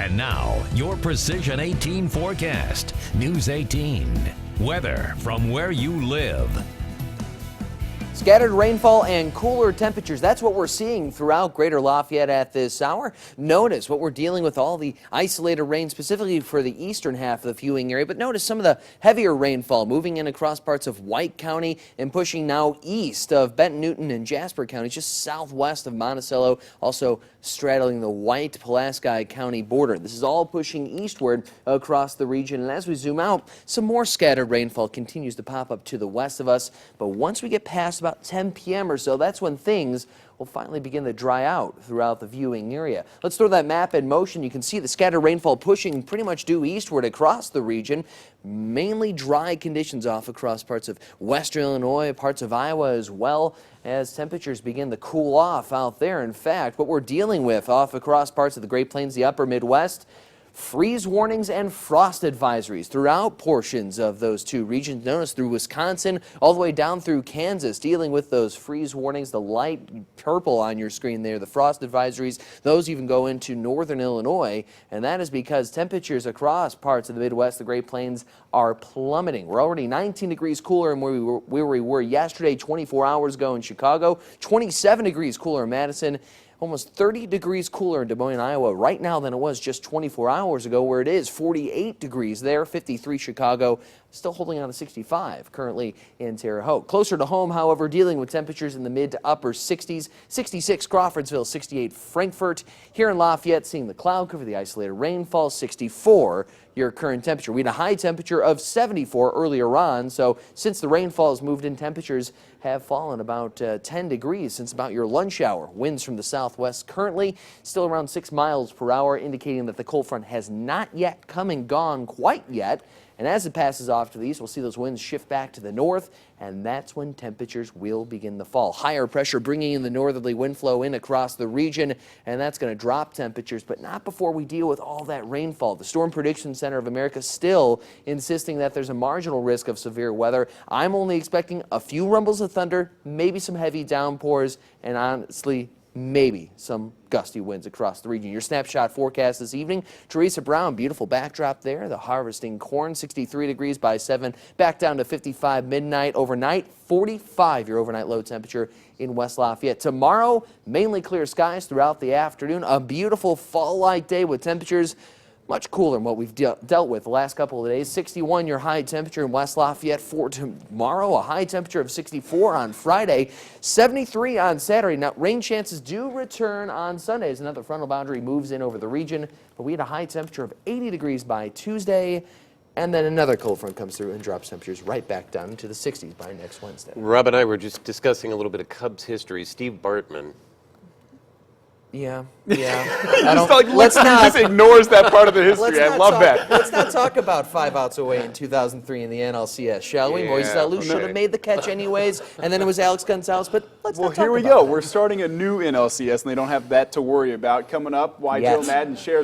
And now, your Precision 18 forecast. News 18. Weather from where you live. Scattered rainfall and cooler temperatures. That's what we're seeing throughout Greater Lafayette at this hour. Notice what we're dealing with, all the isolated rain specifically for the eastern half of the viewing area. But notice some of the heavier rainfall moving in across parts of White County and pushing now east of Benton, Newton, and Jasper counties, just southwest of Monticello, also straddling the White-Pulaski County border. This is all pushing eastward across the region. And as we zoom out, some more scattered rainfall continues to pop up to the west of us. But once we get past about 10 p.m. or so, that's when things will finally begin to dry out throughout the viewing area. Let's throw that map in motion. You can see the scattered rainfall pushing pretty much due eastward across the region. Mainly dry conditions off across parts of western Illinois, parts of Iowa as well, as temperatures begin to cool off out there. In fact, what we're dealing with off across parts of the Great Plains, the upper Midwest, freeze warnings and frost advisories throughout portions of those two regions. Notice through Wisconsin all the way down through Kansas, dealing with those freeze warnings. The light purple on your screen there, the frost advisories, those even go into northern Illinois, and that is because temperatures across parts of the Midwest, the Great Plains, are plummeting. We're already 19 degrees cooler than where we were yesterday, 24 hours ago in Chicago, 27 degrees cooler in Madison, almost 30 degrees cooler in Des Moines, Iowa right now than it was just 24 hours ago, where it is 48 degrees there, 53 Chicago, still holding on to 65 currently in Terre Haute. Closer to home, however, dealing with temperatures in the mid to upper 60s, 66 Crawfordsville, 68 Frankfort. Here in Lafayette, seeing the cloud cover, the isolated rainfall, 64 your current temperature. We had a high temperature of 74 earlier on, so since the rainfall has moved in, temperatures have fallen about 10 degrees since about your lunch hour. Winds from the southwest currently still around 6 miles per hour, indicating that the cold front has not yet come and gone quite yet. And as it passes off to the east, we'll see those winds shift back to the north, and that's when temperatures will begin to fall. Higher pressure bringing in the northerly wind flow in across the region, and that's going to drop temperatures, but not before we deal with all that rainfall. The Storm Prediction Center of America still insisting that there's a marginal risk of severe weather. I'm only expecting a few rumbles of thunder, maybe some heavy downpours, and honestly, maybe some gusty winds across the region. Your snapshot forecast this evening, Teresa Brown, beautiful backdrop there. The harvesting corn, 63 degrees by 7, back down to 55 midnight. Overnight, 45 your overnight low temperature in West Lafayette. Tomorrow, mainly clear skies throughout the afternoon. A beautiful fall-like day with temperatures much cooler than what we've dealt with the last couple of days. 61 your high temperature in West Lafayette for tomorrow. A high temperature of 64 on Friday. 73 on Saturday. Now, rain chances do return on Sunday as another frontal boundary moves in over the region. But we had a high temperature of 80 degrees by Tuesday. And then another cold front comes through and drops temperatures right back down into the 60s by next Wednesday. Rob and I were just discussing a little bit of Cubs history. Steve Bartman. Yeah. I don't. Like, let's not. Just ignores that part of the history. I love that. Let's not talk about 5 outs away in 2003 in the NLCS, shall we? Moises Alou should have made the catch anyways, and then it was Alex Gonzalez. But let's not talk about that. Well, here we go. We're starting a new NLCS, and they don't have that to worry about. Coming up, why Joe Madden shares